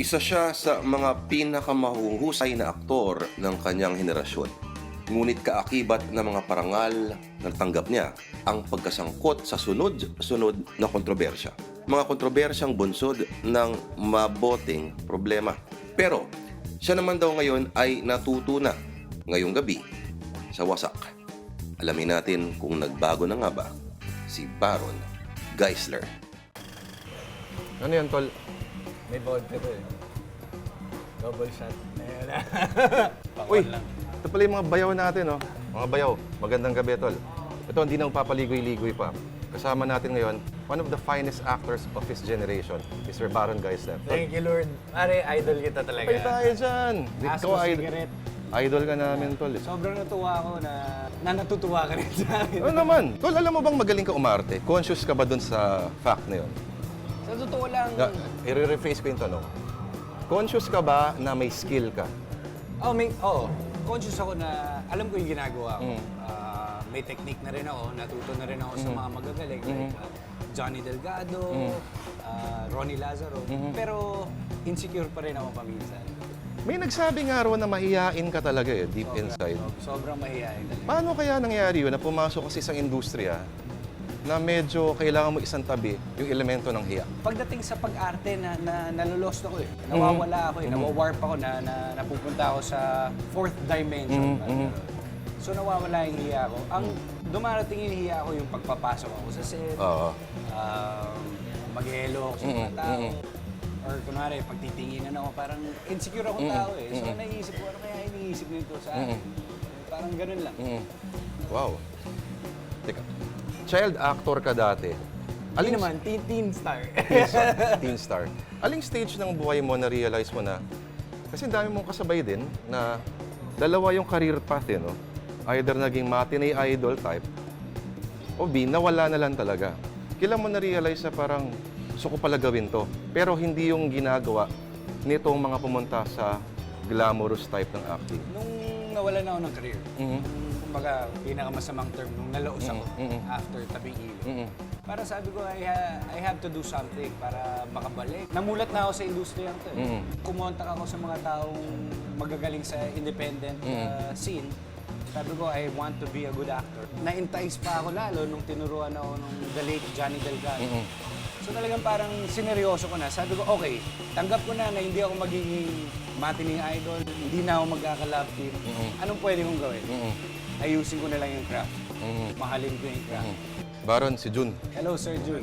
Isa siya sa mga pinakamahuhusay na aktor ng kanyang henerasyon. Ngunit kaakibat ng mga parangal na natanggap niya ang pagkasangkot sa sunod-sunod na kontrobersya. Mga kontrobersyang bunsod ng maboting problema. Pero siya naman daw ngayon ay natuto na ngayong gabi sa wasak. Alamin natin kung nagbago na nga ba si Baron Geisler. Ano yan, tol? May vodka to eh. Double shot. Ayan na. Uy, ito pala yung mga bayaw natin, oh. Mga bayaw, magandang gabi, tol. Ito, hindi na papaligoy-ligoy pa. Kasama natin ngayon, one of the finest actors of his generation, Mr. Baron Geisler. Thank you, Lord. Pare, idol kita talaga. Pwede tayo dyan. Ask mo cigarette. Idol ka namin, tol. Sobrang natuwa ako na natutuwa ka rin sa akin. Ano naman? Tol, alam mo bang magaling ka umarte? Conscious ka ba dun sa fact na yun? Sa totoo lang, I-rephrase ko yung tanong. Conscious ka ba na may skill ka? oo. Conscious ako na alam ko yung ginagawa ko. Mm. May technique na rin ako, natuto na rin ako sa mga magagaling. Like Johnny Delgado, Ronnie Lazaro. Pero insecure pa rin ako paminsan. May nagsabi nga raw na mahihain ka talaga eh, deep inside. Sobrang mahihain talaga. Paano kaya nangyari yun na pumasok ka sa isang industriya na medyo kailangan mo isang tabi yung elemento ng hiya? Pagdating sa pag-arte, nalolost ako eh. Nawawala ako eh. Nawawarp ako na napupunta ako sa fourth dimension. So nawawala yung hiya ko. Ang dumarating yung hiya ko yung pagpapasok ako sa set, Oo. mag-hello ako sa mga tao. Or kunwari, pagtitinginan ako, parang insecure akong tao eh. So naisip ko, ano kaya iniisip nito sa akin? Parang ganun lang. Wow. Teka, child actor ka dati. Hindi naman, teen star. Teen star. Aling stage ng buhay mo na-realize mo na, kasi dami mong kasabay din na dalawa yung career path eh, no? Either naging matinee idol type, o B, nawala na lang talaga. Kailan mo na-realize na parang gusto ko pala gawin to, pero hindi yung ginagawa nitong mga pumunta sa glamorous type ng acting? Nung nawala na ako ng career, kumbaga, pinakamasamang term, nung nalaos ako after tabing ilog. Para sabi ko, I have to do something para makabalik. Namulat na ako sa industriyang to. Kumontak ako sa mga taong magagaling sa independent scene. Sabi ko, I want to be a good actor. Na-entice pa ako lalo nung tinuruan ako nung the late Johnny Delgado. So talagang parang sineryoso ko na. Sabi ko, okay, tanggap ko na hindi ako magiging matinee idol, hindi na ako magkaka-love team. Anong pwede kong gawin? Ayusin ko na lang yung craft. Mahalin ko yung craft. Baron, si Jun. Hello, Sir Jun.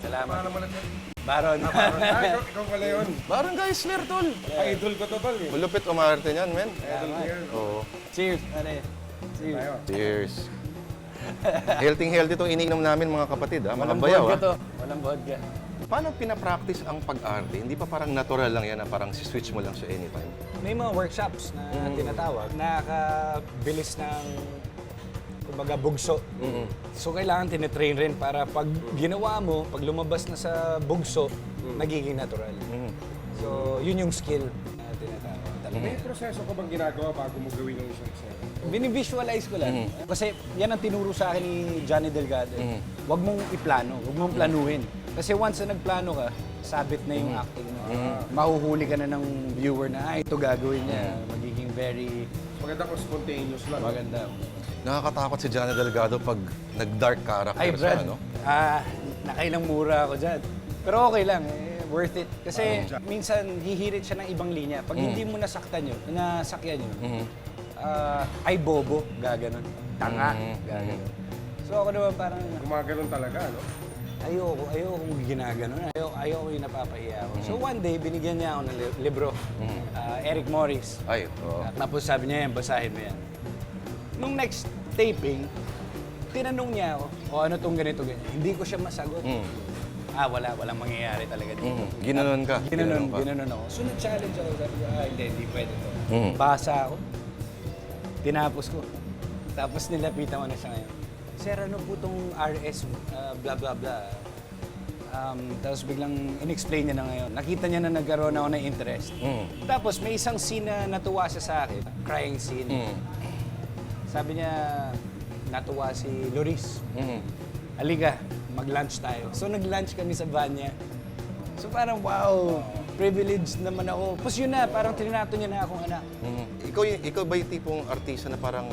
Salamat. Paano mo na ito? Baron. Ikaw pala yun. Baron Geisler, tol! Idol ko to, tol. Malupit umarte niyan, men. Idol ko yan. Oo. Cheers, pare. Cheers. Tayo. Cheers. Healthy itong iniinom namin mga kapatid, ha? Mga Walang bayaw, vodka ha? to. Walang vodka. Paano pinapractice ang pag-arte? Hindi pa parang natural lang yan na parang si-switch mo lang siya anytime? May mga workshops na tinatawag. Nakakabilis ng kumbaga bugso. So kailangan tinitrain rin para pag ginawa mo, pag lumabas na sa bugso, nagiging natural. So yun yung skill na tinatawag. May proseso ka bang ginagawa bago mo gawin ng isang eksena? Binivisualize ko lang. Kasi yan ang tinuro sa akin ni Johnny Delgado. Huwag mong iplano, huwag mong planuhin. Kasi once na nagplano ka, sabit na yung acting mo. Mahuhuli ka na ng viewer na, ito gagawin niya. Magiging very Maganda kung spontaneous lang. maganda. Nakakatakot si Johnny Delgado pag nag-dark character Ay, Brad, siya, no? nakailang mura ako dyan. Pero okay lang, worth it. Kasi minsan hihirit siya ng ibang linya. Pag hindi mo nasaktan yun, nasakyan yun, ay bobo, gaganon. Tanga, gaganon. So ako naman parang, Gumaganon talaga, no? ayoko ginaganon. Ayoko yung napapahiya ako. So one day, binigyan niya ako ng libro. Eric Morris. Ay, oo. Tapos sabi niya yan, basahin mo yan. Nung next taping, tinanong niya ako, ano tong ganito, ganyan. Hindi ko siya masagot. Walang mangyayari talaga dito. Ginanon ka? Ginanon ako. So nag-challenge ako, sabi ko, hindi pwede to. Basa ako. Tinapos ko. Tapos nilapitan ko na siya ngayon. Sir, ano po tong RS, blah blah blah. Tapos biglang in-explain niya na ngayon. Nakita niya na nagkaroon ako ng interest. Tapos may isang scene na natuwa siya sa akin. Crying scene. Sabi niya, natuwa si Loris. Halika, mag-lunch tayo. So nag-lunch kami sa van niya. So parang wow, privileged naman ako. Tapos yun na, parang trinato niya na akong anak. Ikaw ba yung tipong artista na parang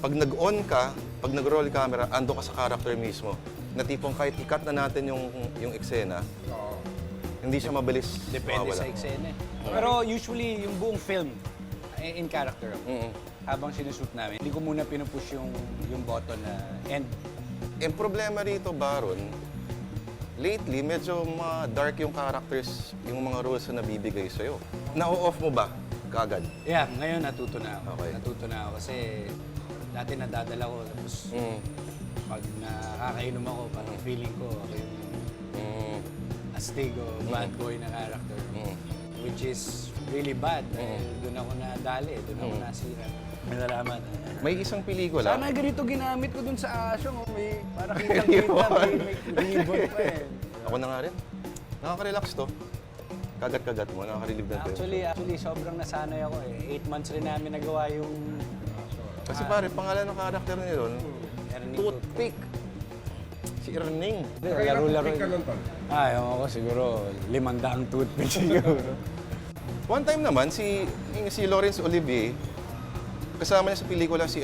pag nag-on ka, pag nag-roll camera, ando ka sa character mismo? Na tipong kahit i-cut na natin yung eksena, hindi siya mabilis Depende mawawala. sa eksena. Pero usually, yung buong film, in character ako. Habang sinushoot namin, hindi ko muna pinupush yung button na end. Ang problema rito, Baron, lately, medyo dark yung characters, yung mga roles na nabibigay sa'yo. Na-off mo ba kaagad? Yeah, ngayon natuto na ako. Okay. Natuto na ako kasi dati nadadala ko. Tapos pag nakakainom ako, parang feeling ko ako yung astig o bad boy na character. Which is really bad. Dahil doon ako nadali, doon ako nasira. May nalaman. May isang pelikula. Sana ganito ginamit ko dun sa asyong. May para kitang-kita, may ribbon pa eh. Ako na nga rin. Nakaka-relax to. Kagat-kagat mo, nakaka-relieve ng tension. Actually, sobrang nasanay ako eh. 8 months rin namin nagawa yung Kasi pare, pangalan ng character niya doon, Ernie Toothpick. Si Erning. Kaya Laro-laro. ka nun, tol. Ewan ko siguro 500 toothpick siguro. One time naman, si Laurence Olivier, kasama niya sa pelikula si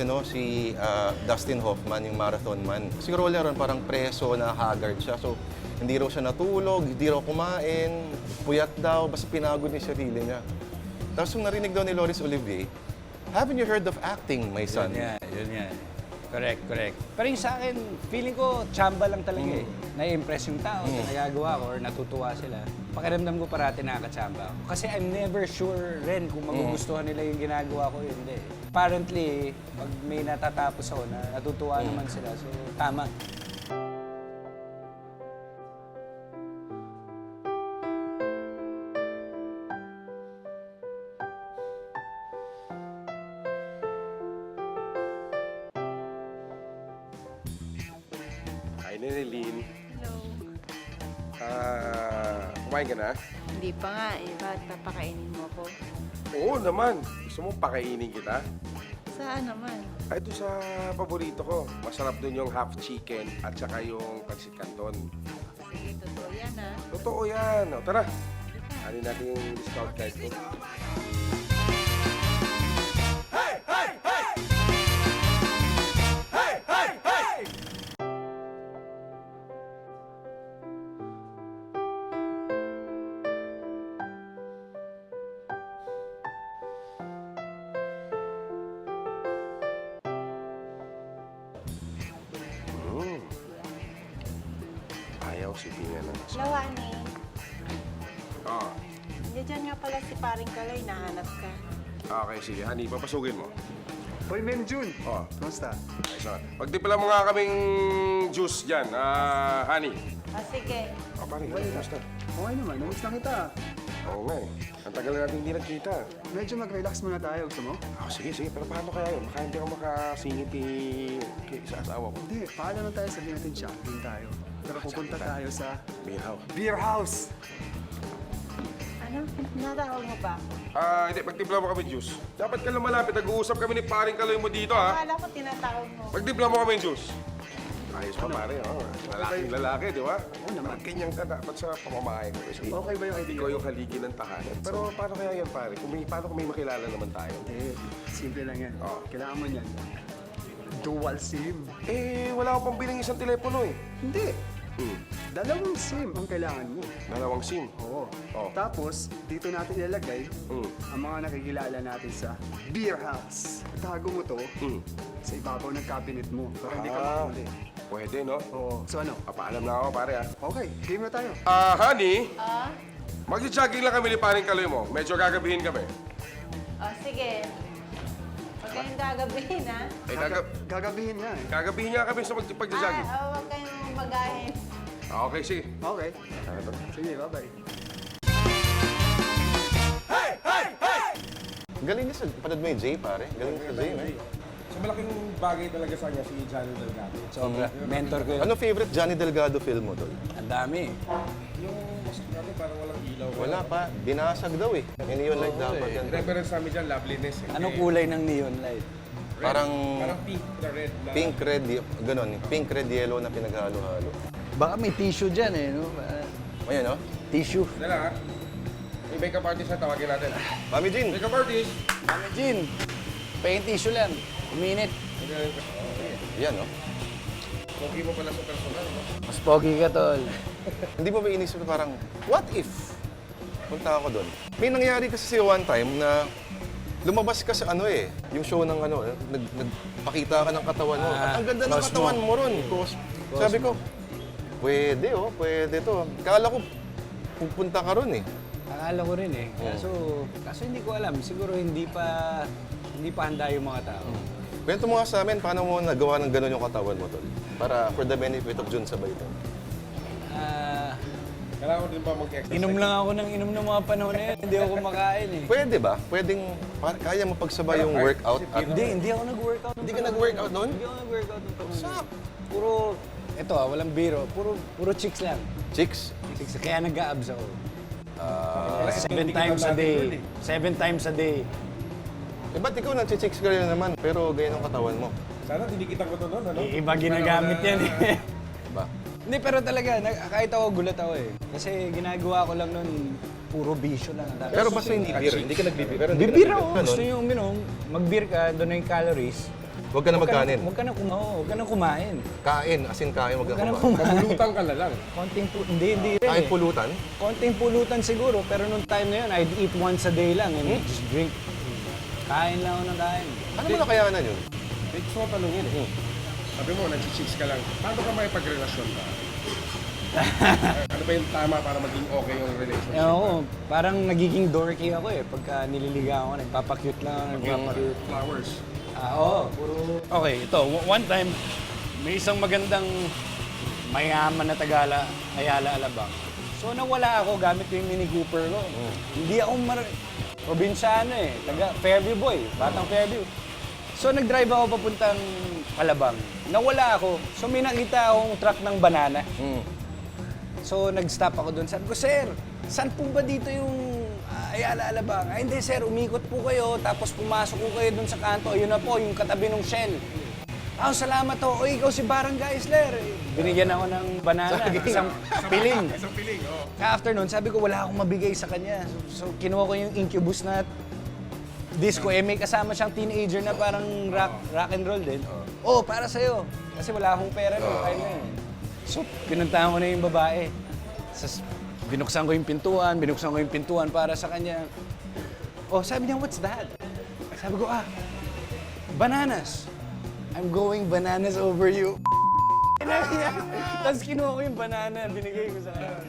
Dustin Hoffman, yung marathon man. Siguro wala ron parang preso na haggard siya. So, hindi raw siya natulog, hindi raw kumain, puyat daw, basta pinagod niya sarili niya. Tapos yung narinig daw ni Laurence Olivier, haven't you heard of acting, my son? Yun yan. Correct. Pero yung sa akin, feeling ko, tsamba lang talaga eh. Nai-impress yung tao sa nagagawa ko or natutuwa sila. Pakiramdam ko parati nakakatsamba ako. Kasi I'm never sure rin kung magugustuhan nila yung ginagawa ko, hindi. Apparently, pag may natatapos ako na natutuwa naman sila, so tama. Hi, Nenelin. Hello. Kumain ka na? Hindi pa nga eh. Bakit papakainin mo ako? Oo naman. Gusto mo pakainin kita? Saan naman? Ay, ito sa paborito ko. Masarap dun yung half chicken at saka yung pansit canton. Sige, totoo yan ha. Totoo yan. O, tara. Ano natin yung discount card ko. Ayaw sipingan na. Hello, Ani. Ah, Nandiyan nga pala si paring Kaloy. Nahanap ka. okay, sige. Hani, papasukin mo. Hoy, Ma'am June. Oh, Kamusta? ayos na. Pagtimpla mo nga kaming juice dyan. Hani. Ah, sige. Pare, kamusta? Okay naman, namiss na kita. Oo nga eh. Ang tagal na natin hindi nagkita. Medyo mag-relax muna tayo, gusto mo? Sige. Pero paano kaya yun? Baka hindi ako makasingit kay sa asawa ko. Hindi, paalam na tayo, sabihin natin shopping tayo. Pero pupunta tayo sa Beer house. beer house. Ano? Natawag mo ba? Hindi. Pagtimpla mo kami juice. Dapat ka lumalapit. Nag-uusap kami ni paring Kaloy mo dito, ha? Akala ko tinatawag mo. Pagtimpla mo kami juice. Ayos pa, pare. Oh. Lalaking lalaki, di ba? Oo naman. Ganyan ka dapat sa pamamahay ko. Kasi Okay ba yung idea? ikaw yung haligi ng tahanan. Pero paano kaya yan, pare? Paano kung may makilala naman tayo? Hindi, simple lang yan. Oo. Kailangan mo niyan. Dual SIM. Wala akong pambiling isang telepono eh. Hindi. Dalawang SIM ang kailangan mo. Dalawang SIM. Oo. Oo. Tapos, dito natin ilalagay ang mga nakikilala natin sa beer house. Tago mo to sa ibabaw ng cabinet mo para hindi ka makahuli. Pwede, no? Oo. So ano? Papaalam na ako, pare, ha? Okay, game na tayo. Honey, Ah? magsi-jogging lang kami ni paring Kaloy mo. Medyo gagabihin kami. Oh, sige. Huwag kayong gagabihin ha. Gagabihin nga eh. Gagabihin nga kami sa pag-jogging. Huwag kayong magahin. Okay, sige. Okay. Sige, bye-bye. Galing niya sa panood mo yung Jay, pare. Galing niya sa Jay, eh. So, malaking bagay talaga sa kanya si Johnny Delgado. Sobra. Mentor ko yun. Ano favorite Johnny Delgado film mo doon? Ang dami. Yung mask natin parang walang ilaw. Wala pa. Binasag daw eh. Neon light dapat yan. Reference namin dyan, loveliness. Eh. Anong kulay ng neon light? Parang Parang pink na red na... pink, red, ganon. Pink, red, yellow na pinaghalo-halo. Baka may tissue dyan eh, no? Ayan, no? Tissue. Dala, ha? makeup artist na tawagin natin. Mami Jean. Makeup artist! Mami Jean, pahing tissue lang. Uminit. Yan, no? Okay mo pala sa personal, no? Mas pogi ka, tol. Hindi mo ba inisip parang, what if? Punta ako doon. May nangyari kasi sa'yo one time na lumabas ka sa yung show ng nagpakita ka ng katawan mo. At ang ganda ng Cosmo. katawan mo ron. Sabi ko, pwede to. Kala ko, pupunta ka ron eh. Akala ko rin eh. Kaso hindi ko alam. Siguro hindi pa handa yung mga tao. Kwento mo nga sa amin, paano mo nagawa ng gano'n yung katawan mo, tol? Para for the benefit of Jun sabay to. Kailangan ko din ba mag-exercise? Inom lang ako ng mga panahon na yun. Hindi ako kumakain eh. Pwede ba? Kaya mo pagsabay yung workout at... Hindi ako nag-workout. Hindi ka nag-workout noon? Hindi ako nag-workout nung panahon. Sak! Walang biro. Puro chicks lang. Chicks? Chicks. Kaya nag-a-abs ako. 7 times a day. 7 times a day. Eh, ba't ikaw nag-chicks ka rin naman, pero ganyan ang katawan mo? Sana dinikitan ko to noon, ano? Iba ginagamit yan eh. Diba? Hindi, pero talaga, kahit ako, gulat ako eh. Kasi ginagawa ko lang nun, puro bisyo lang. Pero basta hindi beer. Hindi ka nagbibir. Pero hindi Bibir ka ako. nagbibir. Gusto nyo uminom, mag-beer ka, doon na yung calories. Huwag ka na magkanin. Huwag ka na kumain. Kain, asin kain, huwag Huwag ka ka na kumain. kumain. Mamulutan ka na lang. Hindi rin Kain eh. pulutan? Konting pulutan siguro, pero nung time na yun, I'd eat once a day lang and just drink. Kain lang ako ng kain. Ano mo nakayanan yun? Gusto ko tanungin eh. Sabi mo, nag-chicks ka lang. Paano ka makipagrelasyon ka? Ano ba yung tama para maging okay yung relationship? Oo, parang nagiging dorky ako eh. Pagka nililigawan ako, nagpapakute lang ako, nagpapakute. Flowers. Okay, ito. One time, may isang magandang mayaman na Tagala, Ayala Alabang. So nawala ako gamit ko yung Mini Cooper ko. Hindi ako probinsyano eh. Taga Fairview boy, batang Fairview. So nag-drive ako papuntang Alabang. Nawala ako. So may nakita akong truck ng banana. So nag-stop ako doon. Sabi ko, sir, saan po ba dito yung Ayala Alabang? Ay hindi sir, umikot po kayo tapos pumasok po kayo doon sa kanto. Ayun na po, yung katabi ng Shell. Salamat ho. O, ikaw si Barangay Isler. Binigyan ako ng banana. Isang piling. Isang piling, oh. After nun, sabi ko wala akong mabigay sa kanya. So kinuha ko yung Incubus na disco. May kasama siyang teenager na parang rock and roll din. Para sa'yo. Kasi wala akong pera nung time na yun. So pinuntahan ko na yung babae. Binuksan ko yung pintuan para sa kanya. Sabi niya, what's that? Sabi ko, bananas. I'm going bananas over you. Tapos kinuha ko yung banana, binigay ko sa kanya.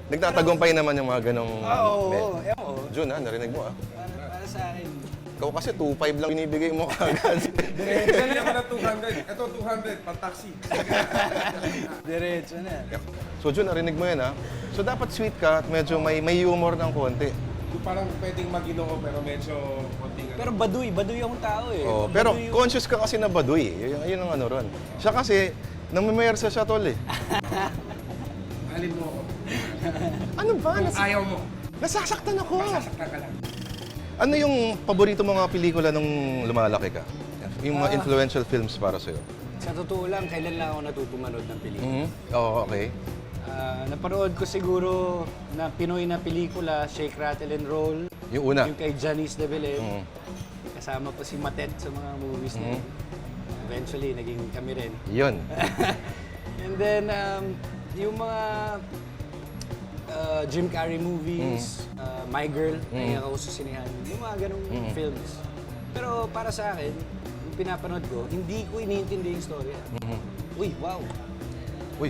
Nagtatagumpay naman yung mga ganong... Oo. Jun, narinig mo Para sa akin. Ikaw kasi 2.5 lang binibigay mo kagad. Hindi ako na 200. Ito 200, pang-taxi. Diretso na. So Jun, narinig mo yan So dapat sweet ka at medyo may humor ng konti. Yung parang pwedeng mag-inoo pero medyo konting ano. Pero baduy akong tao eh. Pero Baduy conscious ka kasi na baduy. Yun ang ano ron. Siya kasi, namimersa siya tol eh. Alin mo ako. Ano ba? Ayaw mo. Nasasaktan ako. Sasaktan ka lang. Ano yung paborito mong mga pelikula nung lumalaki ka? Yung mga influential films para sa'yo? Sa totoo lang, kailan lang ako natutong manood ng pelikula. Oo, okay. Napanood ko siguro na Pinoy na pelikula, Shake, Rattle and Roll. Yung una? Yung kay Janice de Belen. Kasama pa si Matet sa mga movies na yun. Eventually, naging kami rin. Yun. And then, yung mga Jim Carrey movies, My Girl, naiyak ako sa sinehan. Yung mga ganong films. Pero para sa akin, yung pinapanood ko, hindi ko iniintindi yung storya. Uy, wow. Uy,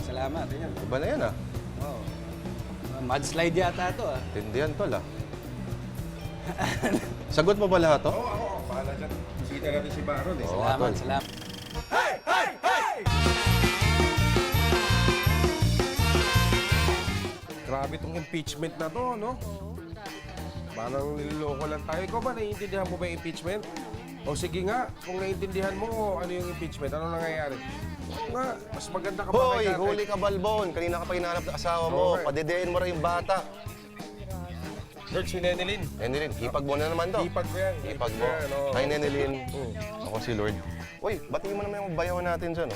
Salamat. iba na yan Wow. Mudslide yata ito Tindihan tol Sagot mo ba lahat to? Oo, bahala dyan. Bisita natin si Baron eh. Oo, Salamat, tol. salamat. Grabe tong impeachment na to, no? Parang niloloko lang tayo. Ikaw ba, naiintindihan mo ba yung impeachment? O sige nga, kung naiintindihan mo ano yung impeachment, ano nangyayari? Oo nga, mas maganda ka pa Hoy, kay tatay. huli ka balbon. Kanina ka pa hinahanap ng asawa mo. Okay. Padedein mo rin yung bata. George, si Nenelin. Nenelin, hipag mo na naman to. Hipag ko yan. Hipag mo. yan, oo. Hi, Nenelin. Ako si Lord. Uy, batiin mo naman yung bayaw natin dyan,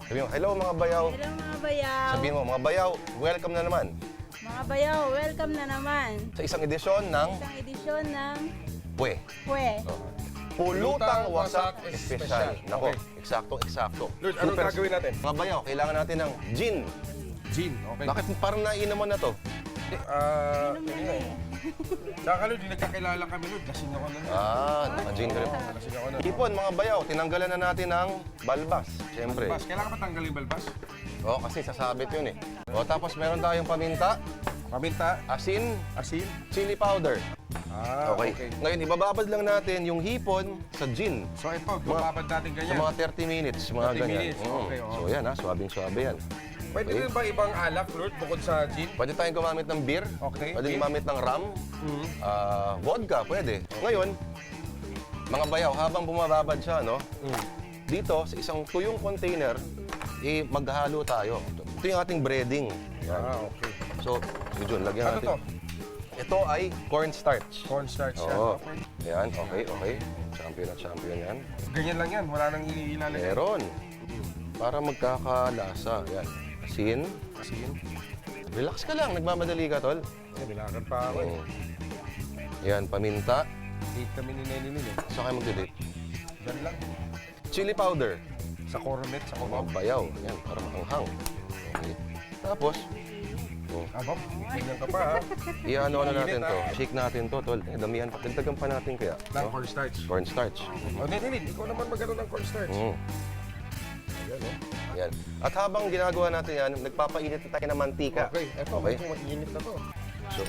Sabi mo, hello mga bayaw. Hello mga bayaw. Sabihin mo, mga bayaw, welcome na naman. Mga bayaw, welcome na naman. sa isang edisyon ng Isang edisyon ng Pwe. Pwe. Pulutang Wasak Espesyal. Nako, Okay. eksakto. Lord, anong gagawin natin? Mga bayaw, kailangan natin ng gin. Gin, okay. Bakit parang nainom mo na to? Hindi nga eh. Saka Lord, hindi nagkakilala kami Lord. Lasing ako nun. Naka-gin ka rin. Lasing ako nun. Hipon, mga bayaw, tinanggalan na natin ng balbas. Siyempre. Balbas, kailangan pa tanggalin yung balbas? Oo, kasi sasabit yun eh. O, tapos meron tayong paminta, Paminta, asin, asin. chili powder. Okay. Ngayon, ibababad lang natin yung hipon sa gin. So ito, bababad natin Sa ganyan. mga 30 minutes, mga 30 ganyan. minutes, okay, oo. So yan ha, swabing-swabe yan. Pwede rin ba ibang alak Lord bukod sa gin? Pwede tayong gumamit ng beer, Okay, pwede beer. gumamit ng rum, Mhm. vodka, pwede. Ngayon, mga bayaw, habang bumababad siya, no, dito sa isang tuyong container, maghahalo tayo. Ito yung ating breading. Yan. Okay. So, yun, lagyan Ano natin. to? Ito ay cornstarch. Cornstarch yan. Oo. Okay. Yan, okay. Champion na champion yan. Ganyan lang yan, wala nang ilalagay. Meron. Para magkakalasa. Yan. Asin. Asin. Relax ka lang. Nagmamadali ka, tol. Bilakad pa ako eh. Yan, paminta. Date kami ni Nenny Lin eh. Saan kayo magdidate? Diyan lang. Chili powder. Sa Coronet, sa Coronet. Mabayaw. Yan, para maanghang. Okay. Tapos, Abab, ganyan ka pa ha. i-ano natin Init, to. ah. Shake natin to, tol. Damihan pa. Dagdagan pa natin kaya. Ng No? cornstarch. Cornstarch. O Nenny Lin, ikaw naman magano ng cornstarch. Mm. Ayan o. Yan. At habang ginagawa natin yan, nagpapainit na tayo ng mantika. Okay, eto, Okay. medyo mainit na to. So,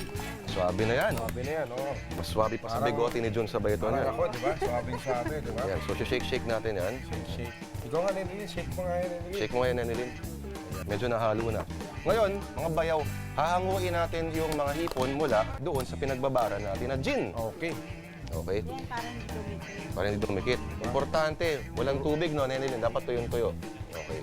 swabe na yan. Sabi na yan, oo. Mas swabe pa sa Parang- bigote ni John sa bayton Parang yan. ako, di ba? Swabing-swabe, di ba? Yan. So, shake natin yan. Shake. Ikaw nga, Nenny Lin, shake mo nga yan, Nenny Lin. Shake mo ngayon, Nenilin. Medyo nahalo na. Ngayon, mga bayaw, hahanguin natin yung mga hipon mula doon sa pinagbabara natin na gin. Okay. Okay? Yan, parang dumikit. Para hindi dumikit. Importante, walang tubig, no, Nenilin. Dapat tuyong-tuyo. Okay.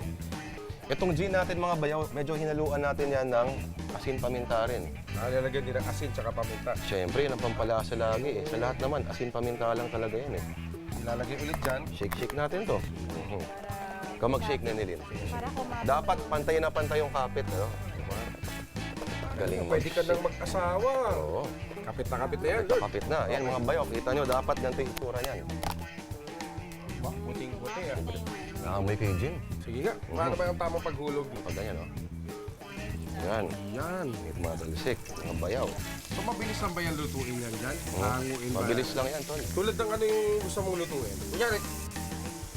Itong gin natin, mga bayaw, medyo hinaluan natin yan ng asin paminta rin. Nalalagyan din ng asin tsaka paminta. Siyempre, yun ang pampalasa lagi eh. Sa lahat naman, asin paminta lang talaga yan eh. Ilalagay ulit dyan. Shake natin to. Ikaw mag-shake, Nenilin. Para kumapit. Dapat pantay na pantay yung kapit, no? Galing Pwede ka nang mag-asawa. Oo. Kapit na kapit na yan, Lord. Kapit na. Yan, mga bayaw. Kita nyo, dapat ganito yung itsura niyan. Ba, puting-puti ah. Nakamoy kayo, Jim. Sige nga, paano ba yung tamang paghulog? Pag ganyan, no? Yan. Yan. Hindi tumatalisik. Mga bayaw. So mabilis lang ba yan lutuin yan dyan? Hanguin ba? Mabilis lang yan, tol. Tulad ng ano yung gusto mong lutuin. Kunyari,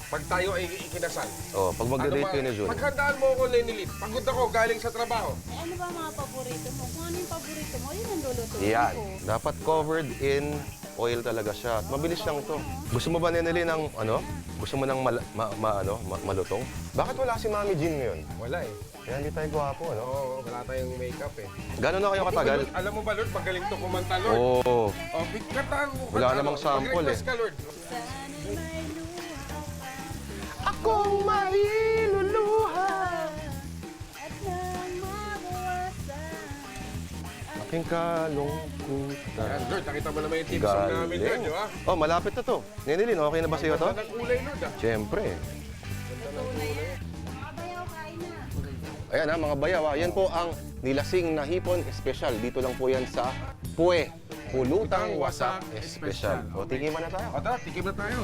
pag tayo ay ikinasal. Oh, pag magde-date kayo ni Jun. Paghandaan mo ako, Lenny Lin. Pagod ako, galing sa trabaho. Eh, ano ba mga paborito mo? Kung ano yung paborito mo, yun ang lulutuin Yan. ko. Dapat covered in oil talaga siya. At mabilis lang to. Gusto mo ba, Neneli, ng ano? Gusto mo ng malutong? Bakit wala si Mami Jean ngayon? Wala eh. Kaya hindi tayo gwapo, no? Oo, wala tayong makeup eh. Gano'n na kayo katagal? Alam mo ba, Lord, magaling to kumanta, Lord? Oo. Oh, kantahan mo. Wala kantahan namang mo. sample Mag-request eh. ka, Lord. Sana'y may luha ka Akong mailuluha. at nang mabawasan. Aking kalungkutan. Yan, Lord, nakita mo naman yung team song namin, Lord, di ba? Oh, malapit na to. Nenilin, okay na ba sa'yo to? Ganda ng kulay, Lord, ah. Siyempre. Mga bayaw, kain na. Ayan ha, mga bayaw. Yan po ang nilasing na hipon espesyal. Dito lang po yan sa Pwe. Pulutang Wasak Espesyal. O, tikiman na tayo. O, tara, tikim na tayo.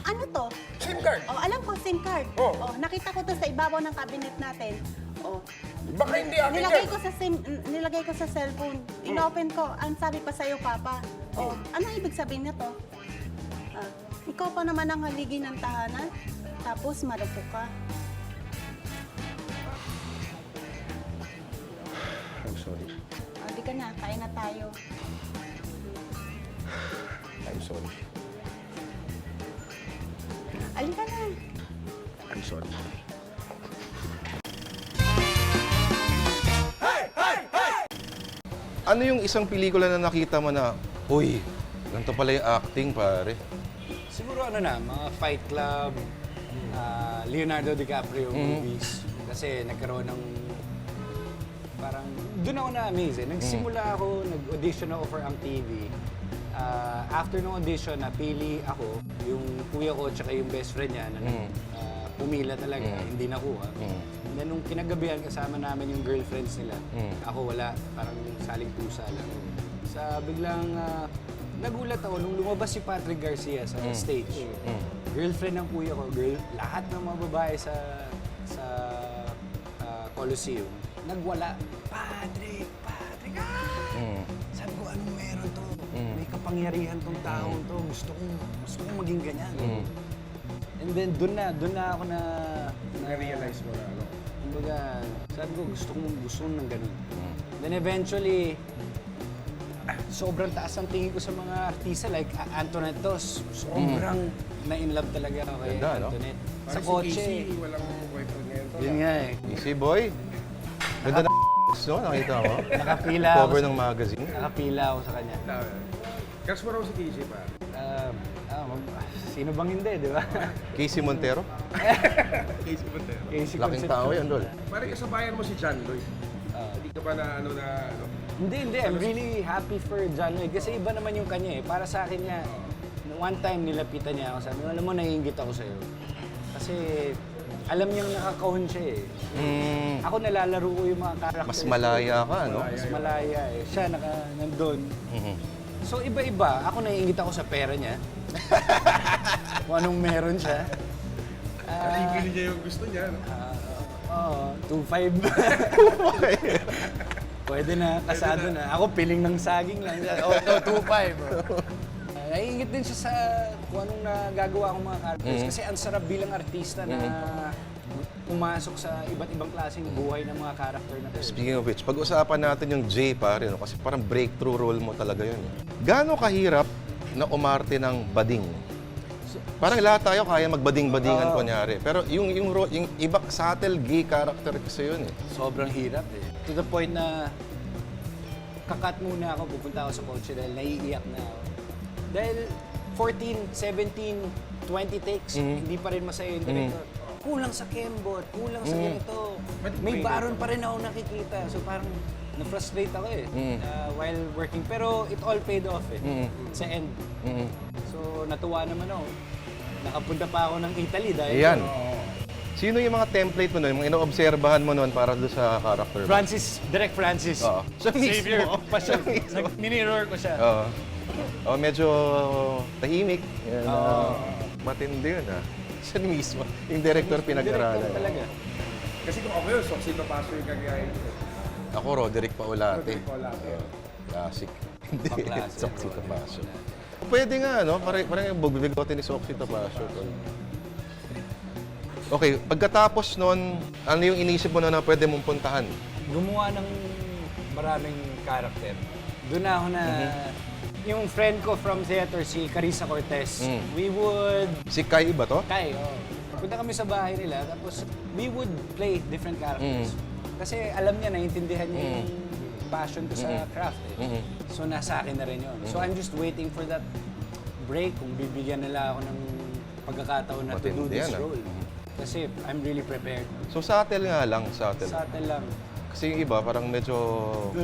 Ano to? SIM card. Oh, alam ko, SIM card. Oh. Oh, nakita ko to sa ibabaw ng cabinet natin. Oh. Baka hindi akin Nilagay yan. ko sa nilagay ko sa cellphone. Inopen ko. Ang sabi pa sa'yo, Papa. Oh, ano ibig sabihin nito? Ah, ikaw pa naman ang haligi ng tahanan. Tapos marupok ka. I'm sorry. Ah, di ka na, kain na tayo. I'm sorry. Alika na. I'm sorry. Ano yung isang pelikula na nakita mo na, uy, ganito pala yung acting, pare? Siguro mga Fight Club, Leonardo DiCaprio movies. Kasi nagkaroon ng parang, doon ako na-amaze eh. Nagsimula ako, nag-audition ako for Ang TV. After ng audition, napili ako, yung kuya ko tsaka yung best friend niya na pumila talaga, hindi nakuha. And then nung kinagabihan, kasama namin yung girlfriends nila. Ako wala, parang saling pusa lang. Sa biglang nagulat ako nung lumabas si Patrick Garcia sa stage. Girlfriend ng kuya ko, lahat ng mga babae sa Coliseum, nagwala. Patrick! Sabi ko, anong meron to? May kapangyarihan tong taong to. Gusto kong maging ganyan. And then doon na ako Na-realize mo na, ano? kumbaga, sabi ko, gusto kong ng ganun. Then eventually, sobrang taas ang tingin ko sa mga artista like Antoinette Dos. Sobrang na-inlove talaga ako kay Ganda, no? Antoinette. Sa Parang si kotse. Casey, walang boyfriend ngayon to. Yun nga eh. Easy boy. Ganda na no? Nakita mo? Nakapila ako. Cover ng magazine. Nakapila ako sa kanya. Crush mo raw si Casey pa. Sino bang hindi, di ba? Casey Montero. Casey Montero. Casey Laking Concepcion. tao yan, Dol. Parang kasabayan mo si John Lloyd. Hindi ka ba na ano. Hindi. I'm really happy for John Lloyd. Kasi iba naman yung kanya eh. Para sa akin niya, one time nilapitan niya ako. Sabi, alam mo, naiingit ako sa'yo. Kasi alam niyang nakakahon siya eh. Ako nalalaro ko yung mga characters. Mas malaya ka, no? Mas malaya eh. Siya nandun. So iba-iba. Ako naiingit ako sa pera niya. Kung anong meron siya. Nalibili niya yung gusto niya, no? Oo, 2.5. Pwede na, kasado na. Ako piling ng saging lang. Oh, 2.5. Naiingit din siya sa kung anong nagagawa kong mga characters. Kasi ang sarap bilang artista na pumasok sa iba't ibang klaseng buhay ng mga character na to. Speaking of which, pag-usapan natin yung J, pare, no? Kasi parang breakthrough role mo talaga yun. Gaano kahirap na umarte ng bading? Parang lahat tayo kaya magbading-badingan kunyari. Pero yung iba subtle gay character kasi yun eh. Sobrang hirap eh. To the point na kakat muna ako, pupunta ako sa kotse dahil naiiyak na ako. Dahil 14, 17, 20 takes, hindi pa rin masaya yung director. Kulang sa kembot, kulang sa ganito. May baron pa rin ako nakikita. So parang na-frustrate ako eh while working. Pero it all paid off eh, sa end. So natuwa naman ako. Nakapunta pa ako ng Italy dahil Ayan. Sino yung mga template mo nun, yung mga inoobserbahan mo nun para doon sa character mo? Direct Francis. Oo. Siya mismo. Savior pa siya. Nag-mirror ko siya. Oo. Oh, medyo tahimik. Yan, matindi yun ah. Siya mismo. Yung director pinag-aralan. Director talaga. Kasi kung ako yun, Soxito Paso yung gagayahin ko. Ako, Roderick Paulate. Roderick Paulate. Classic. Hindi, Paklase. Soxy Tapasio. Pwede nga, no? Parang yung bugbigote ni Soxy Tapasio. Okay, pagkatapos nun, ano yung inisip mo na pwede mong puntahan? Gumawa ng maraming character. Doon na ako na... Yung friend ko from theater, si Carissa Cortez, we would... Si Kai ba to? Kay, punta kami sa bahay nila, tapos we would play different characters. Kasi alam niya, naiintindihan niya yung passion ko sa craft eh. So nasa akin na rin yun. So I'm just waiting for that break kung bibigyan nila ako ng pagkakataon na to do Matindi this yan, role. Kasi I'm really prepared. So subtle nga lang, subtle. Sa atin lang. Kasi yung iba, parang medyo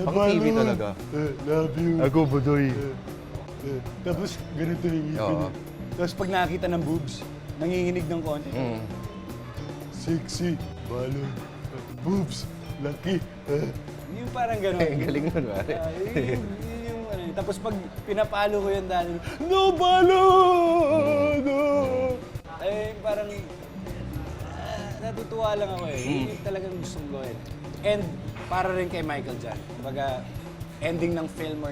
pang TV talaga. Love you. Ako, Budoy. Tapos, ganito yung Oo. Tapos pag nakakita ng boobs, nanginginig ng konti. Sexy. Balon. Boobs. Laki. Yung parang gano'n. Ang galing nun, pare. Yun yung ano. Tapos pag pinapalo ko yung dati, no balon! No! Eh, parang natutuwa lang ako eh. Yun yung talagang gustong gawin. And para rin kay Michael Jan. Kumbaga, ending ng film or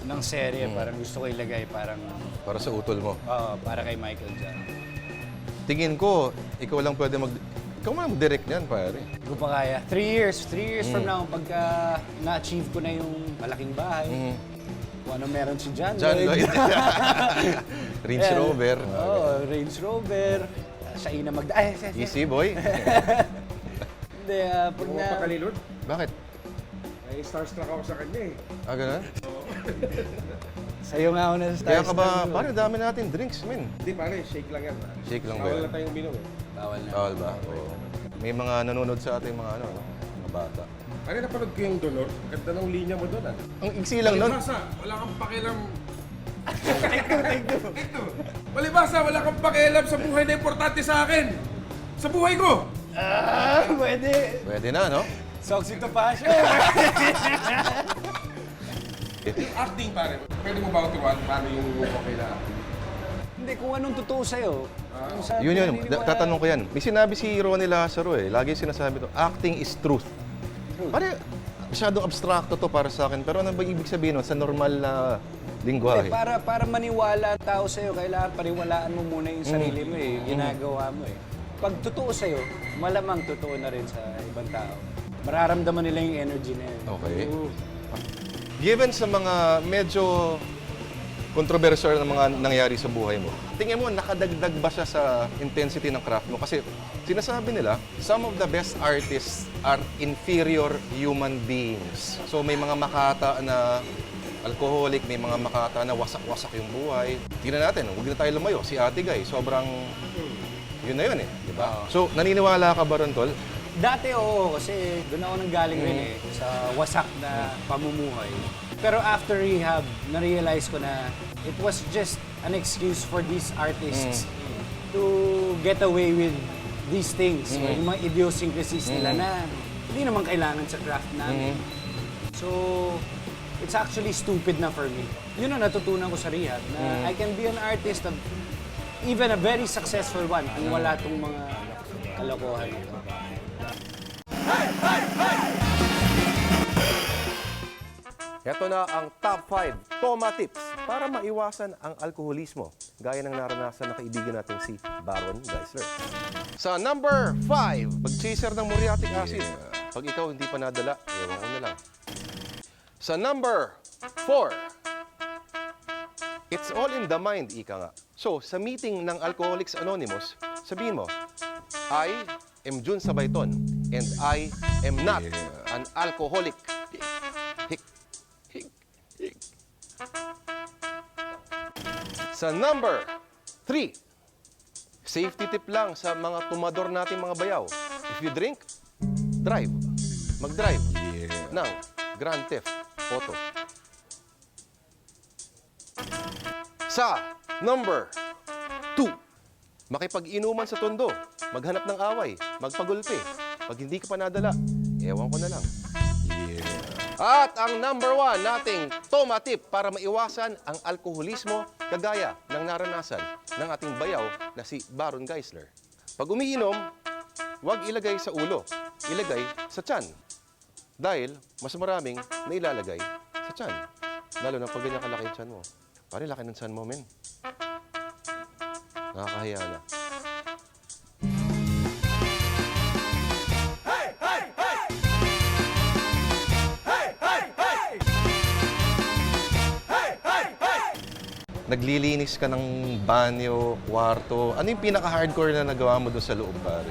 ng serye, parang gusto ko ilagay parang Para sa utol mo. para kay Michael Jan. Tingin ko, ikaw lang pwede ikaw man mag-direct niyan, pare. Hindi ko pa kaya. 3 years from now, pagka na-achieve ko na yung malaking bahay, kung ano meron si John Lloyd. Range Rover. Range Rover. Siya ina Ay, Easy, boy. Hindi, pag Kung na... pakalilod, Bakit? ay starstruck ako sa kanya eh. Ah, ganun? Sa'yo nga ako na Kaya ka ba, pare, dami natin drinks, men. Hindi pare, shake lang yan. Shake lang ba Bawal yan? na tayong uminom eh. Bawal na. Bawal ba? Oo. May mga nanonood sa ating mga ano, mga bata. Pare, napanood ko yung Dolor. Ganda ng linya mo doon ah. Ang iksi lang nun. Malibasa, wala kang pakialam. Take two. Malibasa, wala kang pakialam sa buhay na importante sa akin. Sa buhay ko. Pwede. Pwede na, no? Soxy to passion. Acting pare, pwede mo ba turuan paano yung okay na acting? Hindi, kung anong totoo sa'yo. Kung saan Yun, ka naniniwala. tatanong ko yan. May sinabi si Ronnie Lazaro eh. Lagi sinasabi to, acting is truth. Pare, masyadong abstrakto to para sa akin. Pero ano ba ibig sabihin nun sa normal na lingwahe? Hindi, para maniwala ang tao sa'yo, kailangan paniwalaan mo muna yung sarili mo eh, yung ginagawa mo eh. Pag totoo sa'yo, malamang totoo na rin sa ibang tao. Mararamdaman nila yung energy na yun. Okay. Given sa mga medyo controversial na mga nangyari sa buhay mo, tingin mo, nakadagdag ba siya sa intensity ng craft mo? Kasi sinasabi nila, some of the best artists are inferior human beings. So may mga makata na alcoholic, may mga makata na wasak-wasak yung buhay. Tingnan natin, huwag na tayo lumayo. Si Ate Guy, sobrang yun na yun eh. Diba? So naniniwala ka ba ron, Tol? Dati oo, kasi doon ako nanggaling rin eh, sa wasak na pamumuhay. Pero after rehab, na-realize ko na it was just an excuse for these artists to get away with these things. Yung mga idiosyncrasies nila na hindi naman kailangan sa craft namin. So, it's actually stupid na for me. Yun ang natutunan ko sa rehab, na I can be an artist of even a very successful one kung wala tong mga kalokohan nito. Ito na ang top 5 Toma Tips para maiwasan ang alkoholismo, gaya ng naranasan ng kaibigan natin si Baron Geisler. Sa number 5, pag-chaser ng muriatic acid. Pag ikaw hindi pa nadala, ewan ko na lang. Sa number 4, it's all in the mind, ika nga. So, sa meeting ng Alcoholics Anonymous, sabihin mo, I am Jun Sabayton and I am not an alcoholic. Sa number 3, safety tip lang sa mga tumador natin mga bayaw. If you drink, drive. Mag-drive ng Grand Theft Auto. Sa number 2, makipag-inuman sa tondo, maghanap ng away, magpagulpi. Pag hindi ka pa nadala, ewan ko na lang. At ang number 1 nating Toma Tip para maiwasan ang alkoholismo kagaya ng naranasan ng ating bayaw na si Baron Geisler. Pag umiinom, huwag ilagay sa ulo, ilagay sa tiyan. Dahil mas maraming nailalagay sa tiyan. Lalo na pag ganyan kalaki yung tiyan mo. Pare, laki ng tiyan mo, men. Nakakahiya na. Naglilinis ka ng banyo, kwarto. Ano yung pinaka-hardcore na nagawa mo doon sa loob, pare?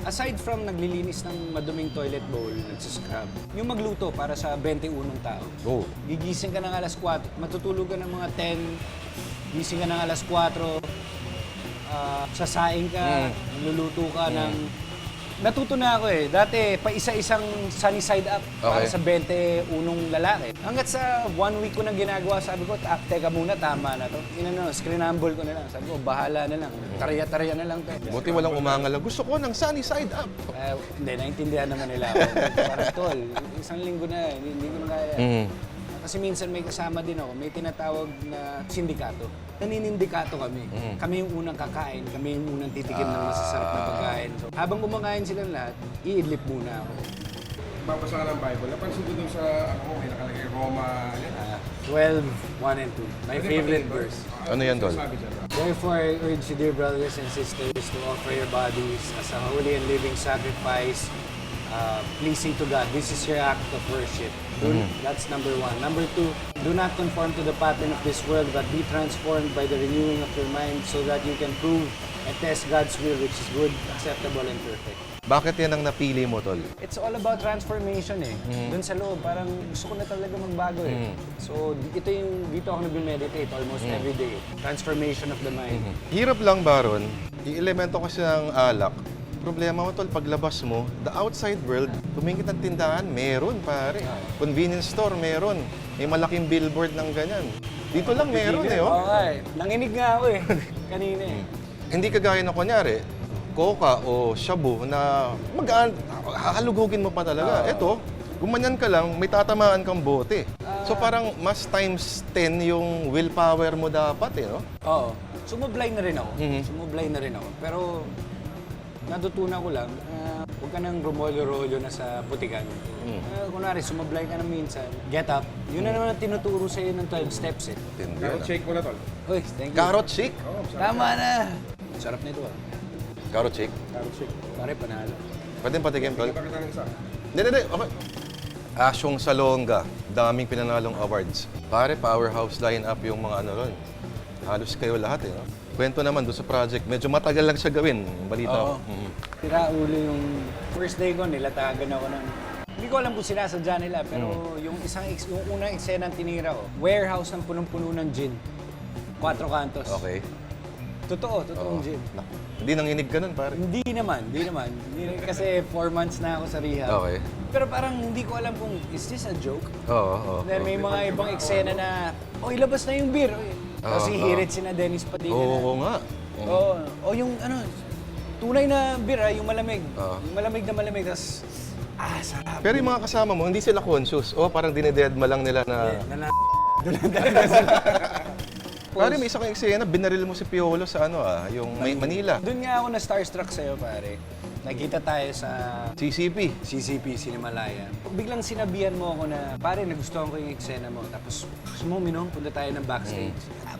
Aside from naglilinis ng maduming toilet bowl, nagsascrub, yung magluto para sa 21 tao. Go. Gigising ka ng alas 4, matutulog ka ng mga 10, gising ka ng alas 4, sasaing ka, luluto ka ng... Natuto na ako eh. Dati, pa isa-isang sunny side up para Okay. sa 21 lalaki. Hanggat sa 1 week ko nang ginagawa, sabi ko, teka muna, tama na to. Screenamble ko na lang. Sabi ko, bahala na lang. Tarya-tarya na lang to. Buti walang umangal. Gusto ko ng sunny side up. Hindi, naintindihan naman nila ako. Parang tol, isang linggo na, hindi ko na kaya. Kasi minsan may kasama din ako, may tinatawag na sindikato. Naninindikato kami. Kami yung unang kakain, kami yung unang titikim ng masasarap na pagkain. So, habang kumakain silang lahat, iidlip muna ako. Babasa ka ng Bible. Napansin ko dun sa, may nakalagay Roma. 12, 1 and 2. My favorite verse. Ano yan, Tol? Sabi dyan. Therefore, I urge you, dear brothers and sisters, to offer your bodies as a holy and living sacrifice, pleasing to God. This is your act of worship. That's number 1. Number 2, do not conform to the pattern of this world, but be transformed by the renewing of your mind so that you can prove and test God's will, which is good, acceptable, and perfect. Bakit yan ang napili mo, Tol? It's all about transformation eh. Doon sa loob, parang gusto ko na talaga magbago eh. So, dito ako nag-meditate almost every day. Transformation of the mind. Hirap lang, Baron. I-elemento kasi ng alak. Problema mo, Tol, paglabas mo, the outside world, tumingin ng tindahan, meron, pare. Convenience store, meron. May malaking billboard ng ganyan. Dito lang meron eh, oh. Oo nga eh. Nanginig nga ako eh. Kanina eh. Hindi kagaya na kunyari, Coca o Shabu na hahalugugin mo pa talaga. Ito, gumanyan ka lang, may tatamaan kang bote. So parang mas times 10 yung willpower mo dapat eh, no? Oo. Sumublay na rin ako. Sumublay na rin ako. Pero natutunan ko lang, huwag ka nang rumolo-rolo na sa putikan. Kunwari, sumublay ka na minsan, get up. Yun na naman ang tinuturo sa'yo ng 12 steps eh. Carrot shake mo na, tol. Uy, thank you. Carrot shake? Tama na! Sarap nito ah. Carrot shake? Carrot shake. Pare, panalo. Pwede patikim, Tol? Pakita ng isa. Hindi. Okay. Asyong Salonga, daming pinanalong awards. Pare, powerhouse line-up yung mga ano ron. Halos kayo lahat eh, no? Kwento naman doon sa project, medyo matagal lang siya gawin, yung balita ko. Oo. Tira ulo yung first day ko, nilatagan ako ng... Hindi ko alam kung sinasadya nila, pero yung unang eksena ng tinira ko, warehouse ng punong-puno ng gin. 4 kantos. Okay. Totoong gin. Naku, hindi nanginig ka nun, pare. Hindi naman. Kasi 4 months na ako sa rehab. Okay. Pero parang hindi ko alam kung, is this a joke? Oo. Then may mga ibang eksena na, ilabas na yung beer. Tapos hihirit si na Dennis Padilla na. Oo nga. Oo. O yung tunay na beer yung malamig. Oo. Yung malamig na malamig. Tapos, sarap. Pero yung mga kasama mo, hindi sila conscious. O parang dinededma lang nila na... Doon lang talaga sila. Pare, may isa kang eksena, binaril mo si Piolo sa yung Manila. Doon nga ako na starstruck sa'yo, pare. Nagkita tayo sa CCP. CCP, Cinemalaya. Biglang sinabihan mo ako na, pare, nagustuhan ko yung eksena mo. Tapos, gusto mo minom, punta tayo ng backstage.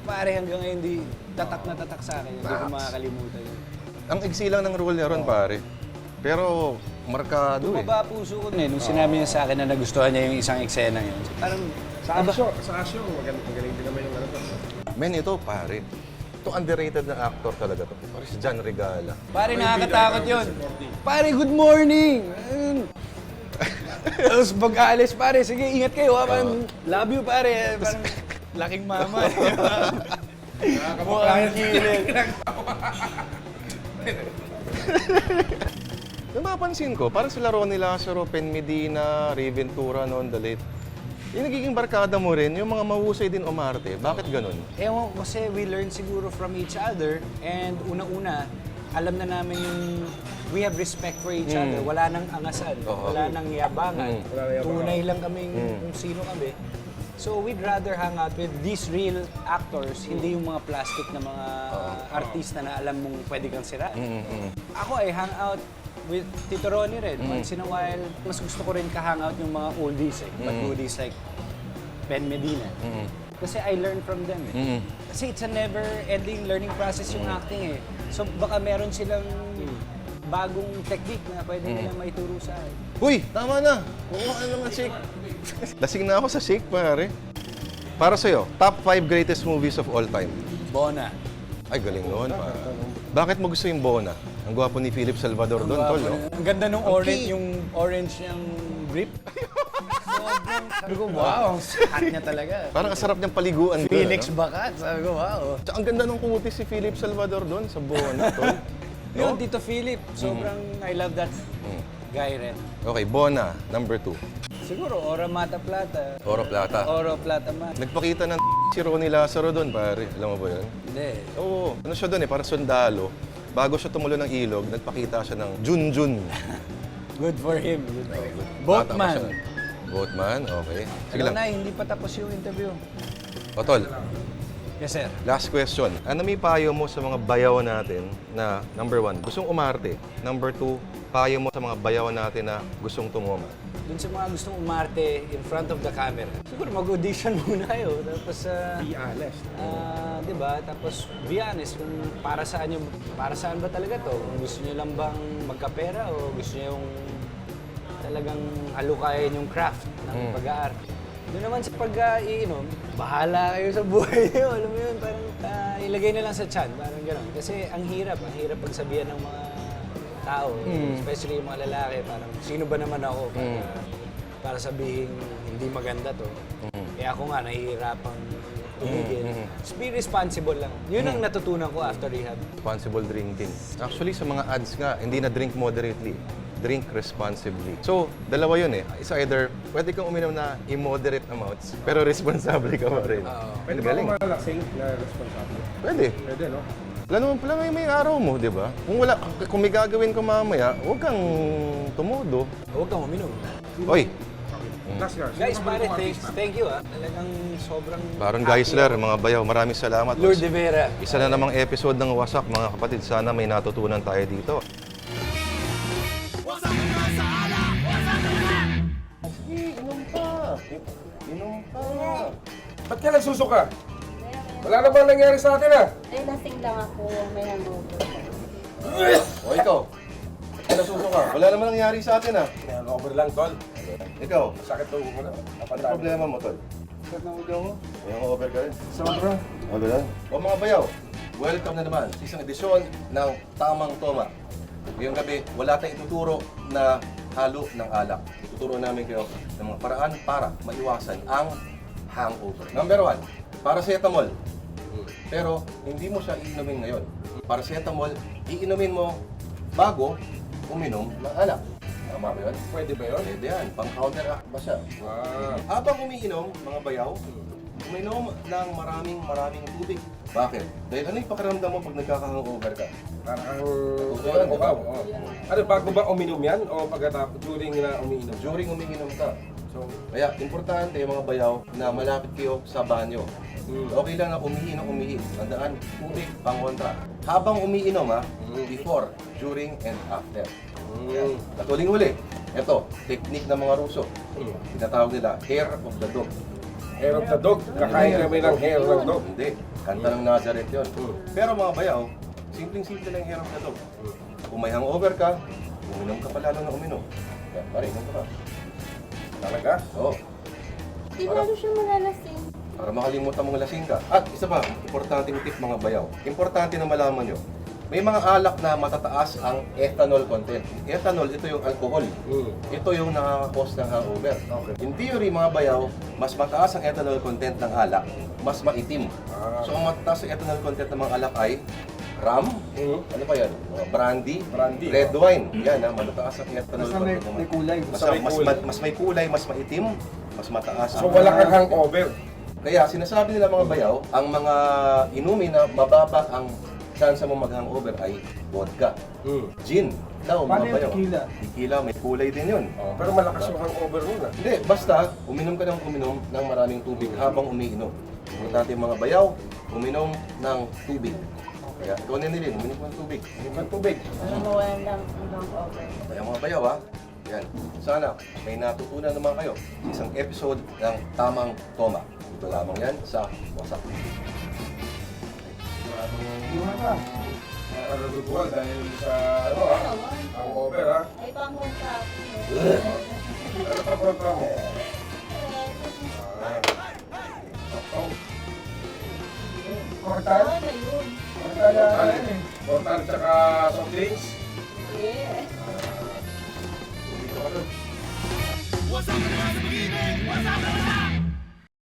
Pare, hanggang ngayon, tatak na tatak sa akin. Hindi ko makakalimutan yun. Ang iksi lang ng role niya ron, pare. Pero, markado eh. Tumaba puso ko nung sinabi niya sa akin na nagustuhan niya yung isang eksena yun. Parang, Sa Asyo, magaling din naman yung ano to. Men, ito, pare. Ito underrated na actor talaga to. Pare si John Regala. pare, nakakatakot yun. Pare, good morning! Ayun. Tapos pag-aalis, pare, sige, ingat kayo ha. Parang, love you, pare. Parang, laking mama. Mukhang kilid. Napapansin ko, parang sila Ronnie Lazaro, Pen Medina, Ray Ventura noon, the late. Yung nagiging barkada mo rin, yung mga mahusay din umarte. Bakit ganun? Ewan ko kasi we learn siguro from each other and una-una, alam na namin yung we have respect for each other. Wala nang angasan, wala nang yabangan. Tunay lang kaming kung sino kami. So we'd rather hang out with these real actors, hindi yung mga plastic na mga artista na alam mong pwede kang sirain. Ako ay hang out with Tito Ronnie rin. Once in a while, mas gusto ko rin ka-hangout yung mga oldies but goodies like Ben Medina. Kasi I learn from them eh. Kasi it's a never-ending learning process yung acting eh. So baka meron silang bagong technique na pwede nila maituro sa akin. Uy, tama na! Kuha ka naman shake. Lasing na ako sa shake, pare. Para sa'yo, top 5 greatest movies of all time. Bona. Ay, galing noon, pare. Bakit mo gusto yung Bona? Ang gwapo ni Philip Salvador doon, tol, no? Ang ganda nung orange, yung orange niyang brief. Sobrang, sabi ko, wow, ang hot niya talaga. Parang kasarap niyang paliguan doon, Felix no? Bacat, sabi ko, wow. Tsaka ang ganda ng kutis si Philip Salvador doon sa Bona, tol. Yun, Tito Philip, sobrang I love that guy rin. Okay, Bona, number 2. Siguro, Ora Mata Plata. Oro Plata. Oro Plata Man. Nagpakita ng si Ronnie Lazaro doon, pare. Alam mo ba yun? Hindi. Oo. Ano siya doon eh, parang sundalo. Bago siya tumulo ng ilog, nagpakita siya ng Junjun. Good for him. Good for him. Bata pa siya. Boatman. Boatman, okay. Sige Alam lang. na, hindi pa tapos yung interview. O, tol, Yes, sir. last question. Ano may payo mo sa mga bayaw natin na, number 1, gustong umarte? Number 2, payo mo sa mga bayaw natin na gustong tumuma? Dun sa mga gustong umarte in front of the camera, siguro mag-audition muna kayo. Tapos, Be honest. di ba? Tapos, be honest, kung para saan ba talaga to? Kung gusto niyo lang bang magkapera o gusto niyo yung talagang halukayin yung craft ng pag-aarte. Doon naman sa pag-iinom, bahala kayo sa buhay niyo. Alam mo yun, parang ilagay na lang sa tiyan, parang gano'n. Kasi ang hirap pagsabihan ng mga tao. Especially yung mga lalaki, parang sino ba naman ako para sabihin hindi maganda to. Kaya ako nga, nahihirapang tumigil. Just be responsible lang. Yun ang natutunan ko after rehab. Responsible drinking. Actually, sa mga ads nga, hindi na drink moderately. Drink responsibly. So, dalawa yun eh. It's either, pwede kang uminom na immoderate amounts, pero responsable ka pa rin. Pwede Ang ba galing. akong malasing na responsable? Pwede. Pwede, no? Lalo mo pala may araw mo, di ba? Kung may gagawin ka mamaya, huwag kang tumodo. Huwag kang uminom. Oy, Last year. Guys, pare, thank you Talagang sobrang Baron Geisler, mga bayaw, maraming salamat. Lord de Vera. Isa na namang episode ng Wasak, mga kapatid. Sana may natutunan tayo dito. Inom pa! Inom pa! Ba't ka nagsusuka? Wala na bang nangyari sa atin, ah? Eh, lasing lang ako. May hangover. O ikaw, nasuso ka. Wala naman nangyari sa atin ah. May hangover lang, tol. Ikaw, Sakit to ko na. ano problema mo, tol? Sakit ng ulo mo. May hangover ka rin. Sobra. O, ganun. O mga bayaw, welcome na naman sa isang edisyon ng Tamang Toma. Ngayong gabi, wala tayong ituturo na halo ng alak. Ituturo namin kayo ng mga paraan para maiwasan ang hangover. Number 1, paracetamol. Pero hindi mo siya iinumin ngayon. Paracetamol, iinumin mo bago uminom ng alak. Tama ba yun? Pwede ba yun? Pwede yan. Pang-counteract ba siya? Wow. Habang umiinom, mga bayaw, uminom ng maraming tubig. Bakit? Dahil ano yung pakiramdam mo pag nagkaka-hangover ka? Parang Tutulan, di ba? oo. Ano, bago ba uminom yan? O pagkatapos, during na umiinom? During umiinom ka. So, Kaya, importante mga bayaw na malapit kayo sa banyo. Okay lang na umihi ng umihi. Tandaan, tubig, pangontra. Habang umiinom before, during, and after. Yan. At huling-huli, ito, technique ng mga Ruso. Tinatawag nila, hair of the dog. hair of the dog. Kakain kami ng hair ng dog. Hindi, kanta ng Nazareth yun. Pero mga bayaw, simpleng-simple lang yung hair of the dog. Kung may hangover ka, uminom ka pa lalo na uminom. Yan, pare, inom ka pa. Talaga? Oo. Di ba siya malalasing? Para makalimutan mong lasing ka. At isa pa, importanteng tip mga bayaw. Importante na malaman nyo. May mga alak na matataas ang ethanol content. Ethanol, ito yung alcohol. Ito yung nakakakos ng hangover. In theory, mga bayaw, mas mataas ang ethanol content ng alak, mas maitim. So, ang matataas ang ethanol content ng mga alak ay rum, ano pa yan? Brandy, red wine. Yan, matataas ang ethanol Basta content. may kulay. Mas may kulay, mas maitim, mas mataas. So, wala kang hangover. Kaya sinasabi nila mga bayaw, ang mga inumin na mababa ang chance mo mag-hangover ay vodka, gin. Daw, Paano mga yung bayaw. tequila? Tequila, may kulay din yun. Oh, pero malakas yung hangover nun, ah. Hindi, basta uminom ka ng uminom ng maraming tubig habang umiinom. Importante yung mga bayaw, uminom ng tubig. Kaya ikaw na nilin, uminom ka ng tubig. Yung kang tubig. Ano mawalan lang ang hangover? Kaya mga bayaw yan. Sana may natutunan naman kayo sa isang episode ng Tamang Toma. Ito lamang yan sa Wasak. Ano duguan dahil sa, ano, hangover, ah. Ay, pang-contract. Ano pa program mo? Kortal? Ano yun? Kortal, tsaka soft drinks? Yeah.